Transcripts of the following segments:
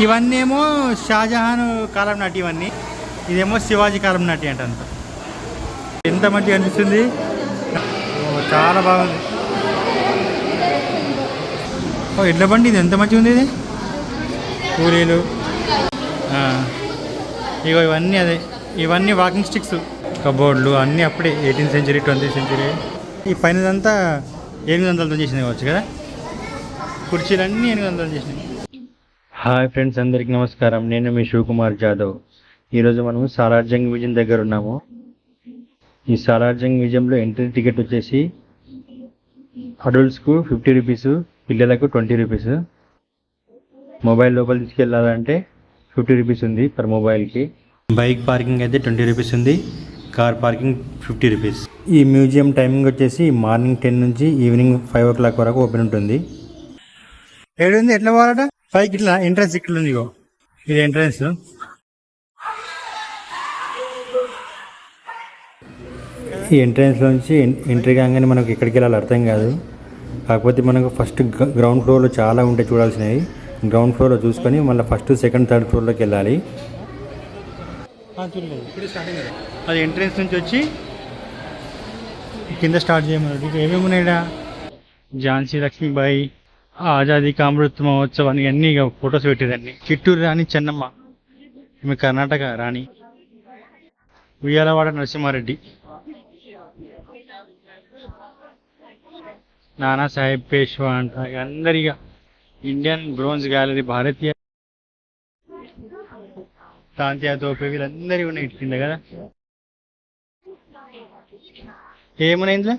ఇవన్నీ ఏమో షాజహాన్ కాలం నాటి, ఇవన్నీ ఇదేమో శివాజీ కాలం నాటి అంట. ఎంత మంచిగా అనిపిస్తుంది, చాలా బాగుంది. ఎడ్ల బండి ఇది ఎంత మంచిగా ఉంది, ఇది కూలీలు. ఇగో ఇవన్నీ అదే, ఇవన్నీ వాకింగ్ స్టిక్స్, కబోర్డ్లు అన్నీ అప్పుడే 18th century 20th century. ఈ పైనదంతా 800తో చేసినవి కావచ్చు కదా, కుర్చీలన్నీ 800 చేసినాయి. హాయ్ ఫ్రెండ్స్, అందరికీ నమస్కారం. నేను మీ శివకుమార్ జాదవ్. ఈరోజు మనము సాలార్జంగ్ మ్యూజియం దగ్గర ఉన్నాము. ఈ సాలార్జంగ్ మ్యూజియంలో ఎంట్రీ టికెట్ వచ్చేసి అడల్ట్స్కు 50 రూపీస్, పిల్లలకు 20 రూపీస్. మొబైల్ లోపల తీసుకెళ్ళాలంటే 50 రూపీస్ ఉంది పర్ మొబైల్కి. బైక్ పార్కింగ్ అయితే 20 రూపీస్ ఉంది, కార్ పార్కింగ్ 50 రూపీస్. ఈ మ్యూజియం టైమింగ్ వచ్చేసి మార్నింగ్ 10 నుంచి ఈవినింగ్ 5 o'clock వరకు ఓపెన్ ఉంటుంది. ఏడుంది, ఎట్లా పోవాలట పైకి? ఇట్లా ఎంట్రన్స్ ఇక్కడ ఉంది, ఇది ఎంట్రన్స్. ఈ ఎంట్రన్స్ నుంచి ఎంట్రీ కాగానే మనకు ఎక్కడికి వెళ్ళాలి అర్థం కాదు. కాకపోతే మనకు ఫస్ట్ గ్రౌండ్ ఫ్లోర్లో చాలా ఉంటాయి చూడాల్సినవి. గ్రౌండ్ ఫ్లోర్లో చూసుకొని మళ్ళీ ఫస్ట్ సెకండ్ థర్డ్ ఫ్లోర్లోకి వెళ్ళాలి. అది ఎంట్రన్స్ నుంచి వచ్చి కింద స్టార్ట్ చేయమన్నారు. ఏమేమి ఉన్నాయా, ఝాన్సీ లక్ష్మీబాయి, ఆజాదీ కా అమృత్ మహోత్సవాన్ని అన్నీ ఫొటోస్ పెట్టేదాన్ని. చిట్టూరు రాణి చెన్నమ్మ, ఈమె కర్ణాటక రాణి. ఉయ్యాలవాడ నరసింహారెడ్డి, నానా సాహెబ్ పేష్వా అంట. అందరిగా ఇండియన్ బ్రోంజ్ గ్యాలరీ, భారతీయ తాంత్యా తోపే, వీళ్ళందరివి ఉన్నాయి ఇటు కింద కదా. ఏమున్నాయి ఇందులో?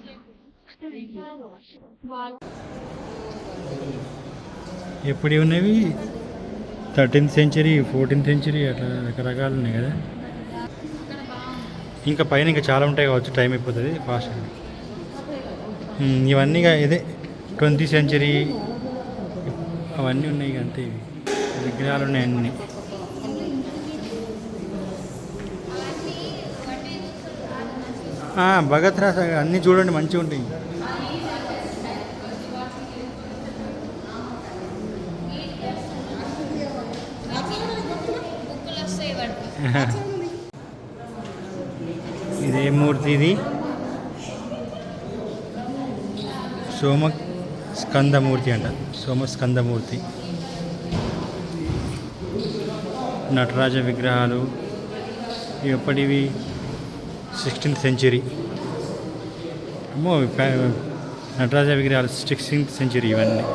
ఎప్పుడు ఉన్నవి 13th century, 14th century అట్లా రకరకాలు ఉన్నాయి కదా. ఇంకా పైన ఇంకా చాలా ఉంటాయి కావచ్చు, టైం అయిపోతుంది ఫాస్ట్. ఇవన్నీ ఇదే 20th century అవన్నీ ఉన్నాయి అంతే. ఇవి విగ్రహాలు ఉన్నాయి అన్నీ. భగత్ రాస అన్నీ చూడండి, మంచిగా ఉంటాయి. ఇదే మూర్తి, ఇది సోమస్కందమూర్తి అంట, సోమస్కందమూర్తి. నటరాజ విగ్రహాలు ఎప్పటివి, 16th century. అమ్మో, నటరాజ విగ్రహాలు 16th century ఇవన్నీ.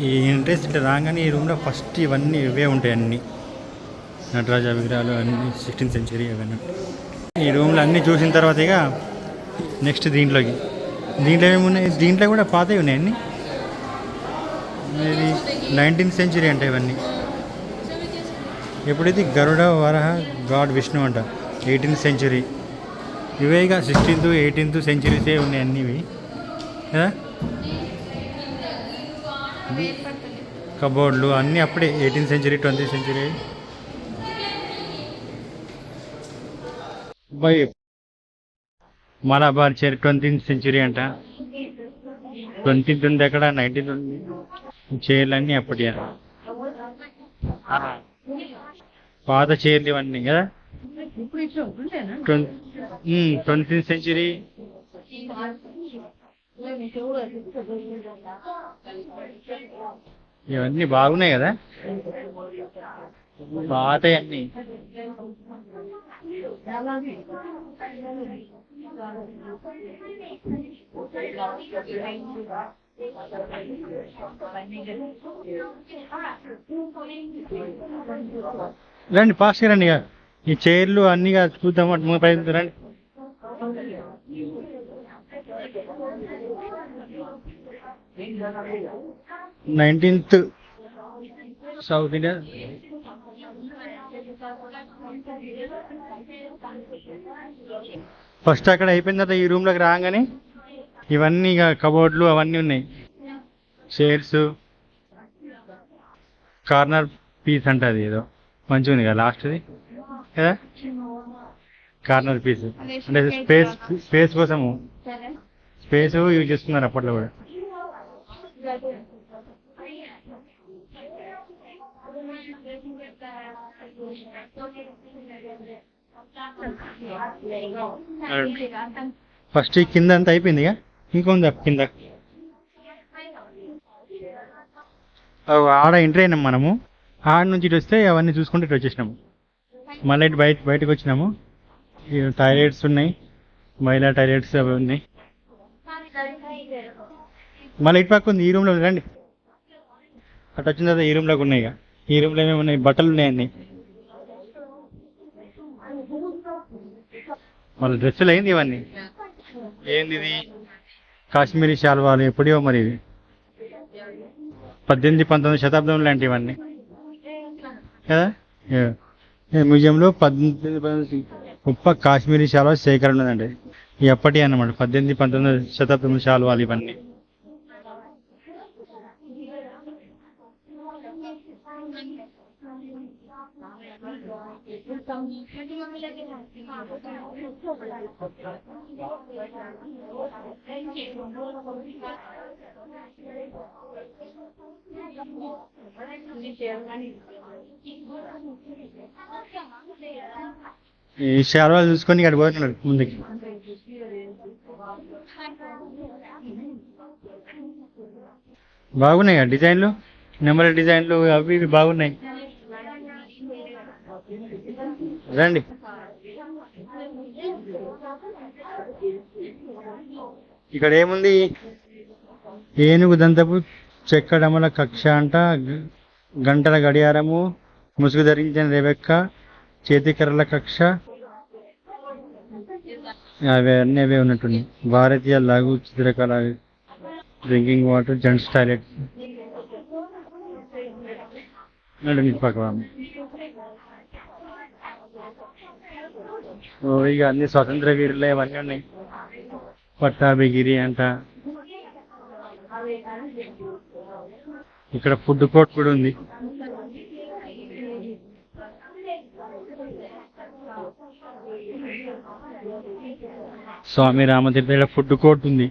ఈ ఎంట్రెన్స్ ఇట్లా రాగానే ఈ రూమ్లో ఫస్ట్ ఇవన్నీ ఇవే ఉంటాయి అన్నీ, నటరాజ విగ్రహాలు అన్నీ 16th century అవన్నీ. ఈ రూమ్లో అన్నీ చూసిన తర్వాత ఇక నెక్స్ట్ దీంట్లో ఏమున్నాయి, దీంట్లో కూడా పాతవి ఉన్నాయి అన్నీ. ఇది 19th century అంట ఇవన్నీ. ఎప్పుడైతే గరుడ వరహ గాడ్ విష్ణు అంట 18th century. ఇవే ఇక 16th 18th centuries ఉన్నాయి అన్నీ ఇవి కదా. కబోర్డ్లు అన్నీ అప్పుడే 18th century 20th century. By Malabar chair 20th century అంట. 20th ఉంది అక్కడ, 19th ఉంది. చైర్లు అన్నీ అప్పటి పాత చైర్లు ఇవన్నీ కదా. 20th century. ఇవన్నీ బాగున్నాయి కదా, పాత అన్నీ. రండి పాస్ రండి, ఈ చైర్లు అన్నీ చూద్దాం. రండి. 19th south India. ఫస్ట్ అక్కడ అయిపోయిన తర్వాత ఈ రూమ్లోకి రాగానే ఇవన్నీ ఇక కబోర్డ్లు అవన్నీ ఉన్నాయి. చైర్స్, కార్నర్ పీస్ అంటే అది ఏదో మంచిగా ఉంది కదా లాస్ట్ది కదా, కార్నర్ పీస్ అంటే స్పేస్ కోసము స్పేస్ యూజ్ చేస్తున్నారు అప్పట్లో కూడా. ఫస్ట్ ఈ కింద అంతా అయిపోయింది ఇక ఇంకొంది కింద ఆడ ఎంట్రీ అయినాం మనము. ఆడ నుంచి ఇటు వస్తే అవన్నీ చూసుకుంటూ ఇటు వచ్చేసినాము. మళ్ళీ ఇటు బయటకు వచ్చినాము. టాయిలెట్స్ ఉన్నాయి, మహిళా టాయిలెట్స్ అవి ఉన్నాయి. మళ్ళీ ఇటు పక్క ఉంది, ఈ రూమ్లో రండి. అటు వచ్చిన తర్వాత ఈ రూమ్లోకి ఉన్నాయి. ఇక ఈ రూమ్లో ఏమేమి ఉన్నాయి, బట్టలు ఉన్నాయి అన్ని. మళ్ళీ డ్రెస్సులు అయింది ఇవన్నీ. ఏంది ఇది? కాశ్మీరీ శాల్వాలు ఎప్పుడో మరి ఇవి 18-19 శతాబ్దం లాంటి ఇవన్నీ కదా. మ్యూజియంలో 18-19 గొప్ప కాశ్మీరీ శాల్వా సేకరణ ఉన్నదండి. ఎప్పటి అన్నమాట 18-19 శతాబ్దం శాల్వాలు ఇవన్నీ. ఈ శాల్వాలు చూసుకొని ఇక్కడ పోతున్నాడు ముందుకి. బాగున్నాయి డిజైన్లు, నెంబర్ డిజైన్లు అవి ఇవి బాగున్నాయి. రండి. ఇక్కడ ఏముంది? ఏనుగు దంతపు చెక్కడమల కక్ష అంట, గంటల గడియారము, ముసుగు ధరించిన రెబెక్క, చేతికర్రల కక్ష, అవి అన్నీ అవే ఉన్నట్టుంది. భారతీయ లఘు చిత్రకళ, డ్రింకింగ్ వాటర్, జెంట్స్ టాయిలెట్. ఇక అన్ని స్వతంత్ర వీరులే అవన్నీ ఉన్నాయి. పట్టాభిగిరి అంట. ఇక్కడ ఫుడ్ కోర్ట్ కూడా ఉంది. స్వామి రామతీర్థ ఫుడ్ కోర్ట్ ఉంది.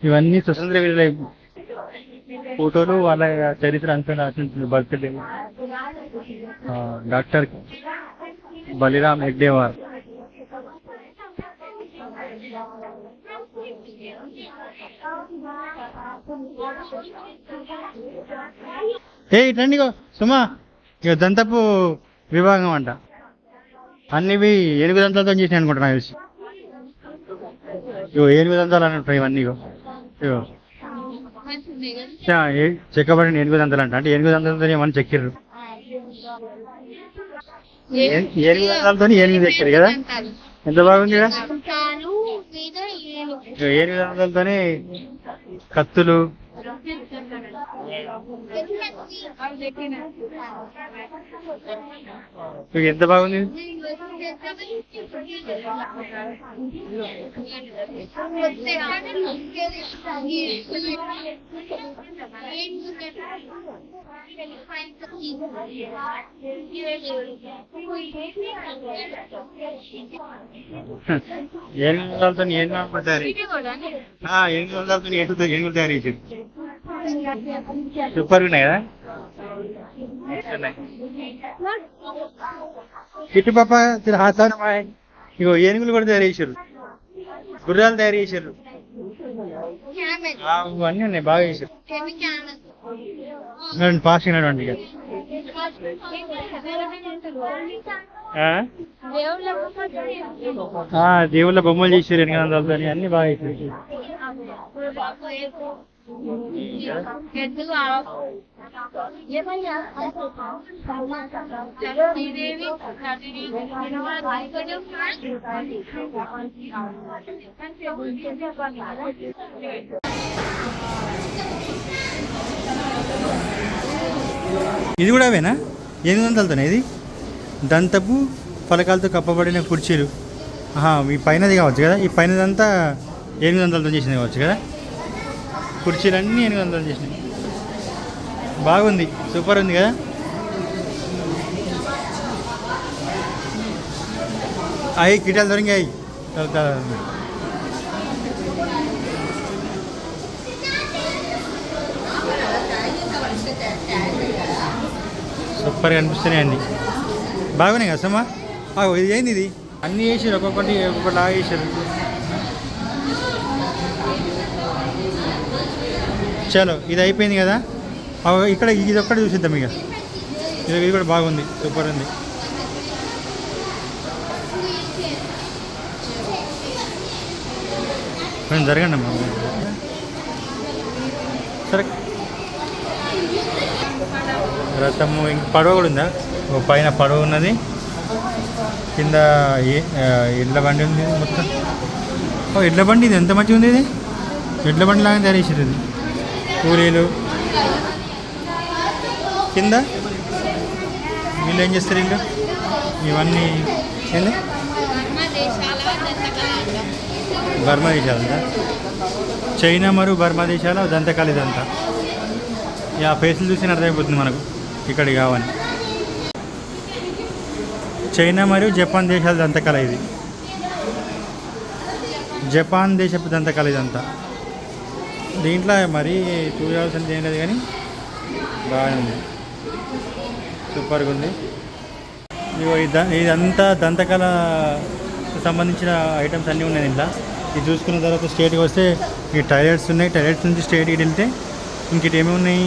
ఇవన్నీ స్వతంత్ర వీరుల ఫోటోలు, వాళ్ళ చరిత్ర అంతా రాసింది. బర్త్డే డాక్టర్ బలిరామ్ హెగ్డేవార్. ఇటండి సుమా, ఇక దంతపు విభాగం అంట. అన్నివి ఏనుగు దంతాలతో చేసినాయి అనుకుంటున్నా తెలిసి. ఏనుగు దంతాలు అని ఉంటాయి ఇవన్నీ. చెక్కబడిన ఏనుగు దంతాలు అంట. అంటే ఏనుగు దంతాలతో ఏమన్నా చెక్కిర్రు. ఏనుగు దంతాలతో ఏనుగు చెక్కారు కదా, ఎంత బాగుంది కదా. ఏనుగు దంతాలతోనే కత్తులు. ఎంత బాగుంది. ఏనుగులతో ఏనుగులు తయారు చేసేది. సూపర్ ఉన్నాయి కదా. కిట్టుపప్ప ఇగో ఏనుగులు కూడా తయారు చేశారు, గుర్రాలు తయారు చేశారు, ఇవన్నీ ఉన్నాయి బాగా చేశారు. ఫాస్ట్ అయినటువంటి దేవుళ్ళ బొమ్మలు చేసారు 800 అన్ని బాగా అయిపోయి. ఇది కూడా అవేనా? 800 ఇది దంతపు పలకాలతో కప్పబడిన కుర్చీలు. ఈ పైనది కావచ్చు కదా, ఈ పైనదంతా 800 చేసినవి కావచ్చు కదా. కుర్చీలన్నీ 800 చేసినాయి. బాగుంది, సూపర్ ఉంది కదా. అవి కిటాలు దొరికాయి. సూపర్గా అనిపిస్తున్నాయండి, బాగున్నాయి కదా సమ్మా. ఇది ఏంది? ఇది అన్నీ వేసారు, ఒక్కొక్కటి లాగా వేసారు. చలో ఇది అయిపోయింది కదా. ఇక్కడ ఇది ఒక్కటి చూసిద్దాం ఇక. ఇది కూడా బాగుంది, సూపర్ ఉంది. కొంచెం జరగండి అమ్మా. సరే, రథము ఇంక పడవ కూడా ఉందా? పైన పడవ ఉన్నది, కింద ఎడ్ల బండి ఉంది మొత్తం. ఎడ్ల బండి, ఇది ఎంత మంచిగా ఉంది. ఇది ఎడ్ల బండి లాగా తయారు చేసారు. ఇది కూలీలు కింద వీళ్ళు ఏం చేస్తారు? వీళ్ళు ఇవన్నీ ఏంది? బర్మా దేశాలంతా, చైనా మరియు బర్మా దేశాల దంతకాలు. ఇదంతా ఆ ఫేసులు చూసి అర్థమైపోతుంది మనకు ఇక్కడి కావని. చైనా మరియు జపాన్ దేశాల దంతకళ ఇది. జపాన్ దేశపు దంతకళ ఇదంతా. దీంట్లో మరీ చూడాల్సింది ఏం లేదు కానీ బాగానే ఉంది, సూపర్గా ఉంది. ఇదంతా దంతకళ సంబంధించిన ఐటమ్స్ అన్నీ ఉన్నాయి దీంట్లో. ఇది చూసుకున్న తర్వాత స్టేట్కి వస్తే ఈ టాయిలెట్స్ ఉన్నాయి. టాయిలెట్స్ నుంచి స్టేట్కి వెళ్తే ఇంకటి ఏమేమి ఉన్నాయి?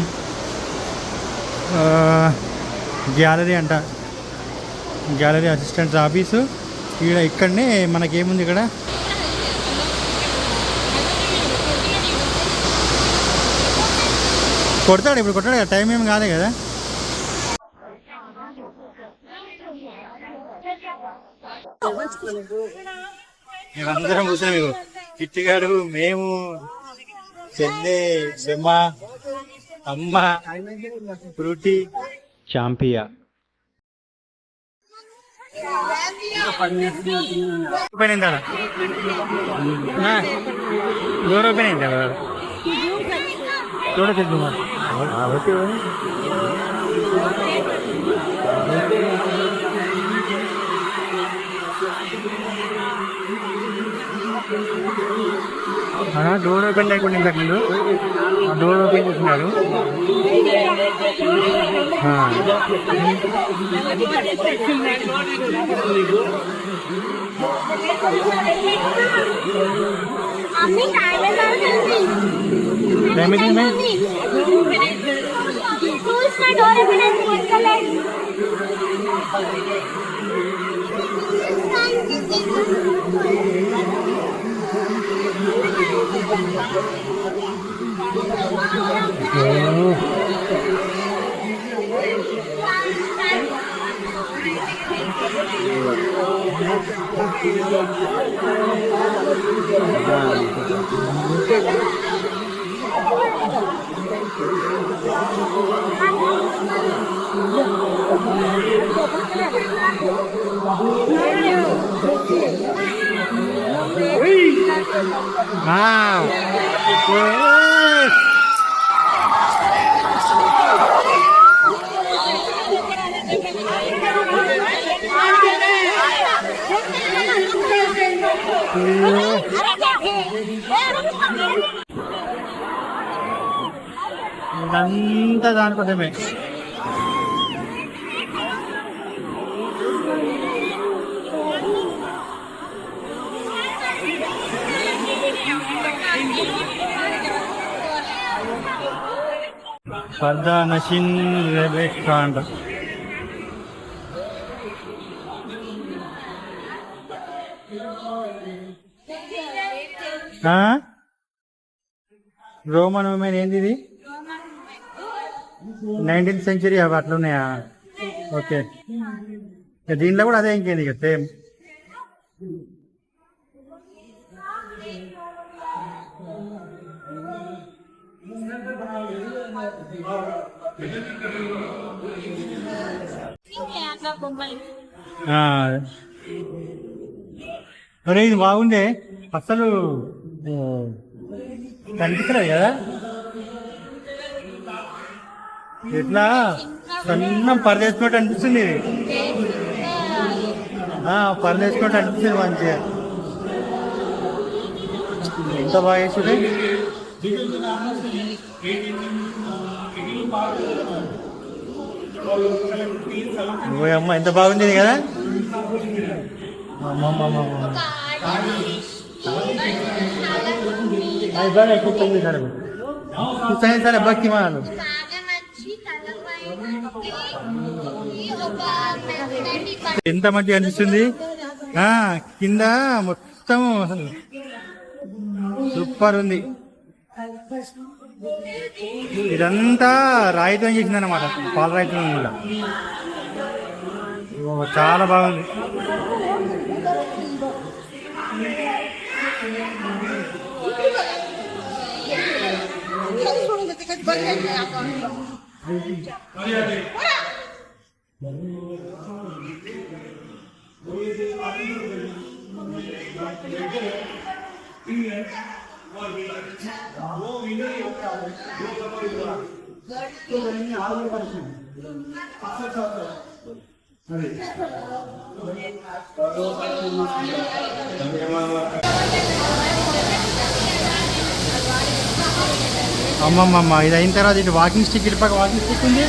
గ్యాలరీ అంట, గ్యాలరీ అసిస్టెంట్స్ ఆఫీసు. ఇక్కడనే మనకేముంది? ఇక్కడ కొడతాడు, ఇప్పుడు కొట్టాడు కదా, టైం ఏమి కాలే కదా. మేమందరం కూర్చున్నాం. మీకు కిట్టిగాడు, మేము, చెల్లె, సెమ్మ, అమ్మ, ఫ్రూటీ, చాంపియా. ఓపెన్ అయిందా? డోర్ ఓపెన్ అయిందా? చూడలేదు. డోర్ ఓపెన్ లేకుండా ఇంతకు ముందు డోర్ ఓపెన్ చేస్తున్నారు. Wow. Yes. ఇదంతా దానికోసమే. ఫర్దా నషిన్ రెబెక్కా అంట. రోమన్ ఉమెన్ ఏంది ఇది? 19th సెంచరీ అవి అట్లా ఉన్నాయా? ఓకే, దీంట్లో కూడా అదే ఇంకేంది ఇక సేమ్. అరే ఇది బాగుందే, అసలు కనిపిస్తలేదు కదా, ఎట్లా సన్నం పరదేసుకున్నట్టు అనిపిస్తుంది. పరదేసుకున్నట్టు అనిపిస్తుంది మంచిగా. ఎంత బాగా వేసుడే. ఓ అమ్మ ఎంత బాగుంది కదా. సరే భక్తి మాలు ఎంత మంచిగా అనిపిస్తుంది. కింద మొత్తం సూపర్ ఉంది. ఇదంతా రాయితో చేసింది అన్నమాట, పాల రాయితో కూడా. చాలా బాగుంది. అమ్మమ్మమ్మ, ఇది అయిన తర్వాత ఇటు వాకింగ్ స్టిక్, ఇటుపక్క వాకింగ్ స్టిక్ ఉంది,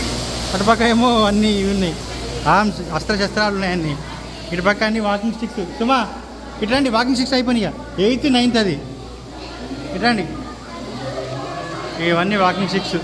అటుపక్క ఏమో అన్నీ ఇవి ఉన్నాయి, అస్త్రశస్త్రాలు ఉన్నాయి అన్నీ. ఇటుపక్క అన్ని వాకింగ్ స్టిక్స్. సుమా ఇట్లాంటి వాకింగ్ స్టిక్స్ అయిపోయినాయి, 8th 9th అది. ఇట్లాంటి ఇవన్నీ వాకింగ్ స్టిక్స్.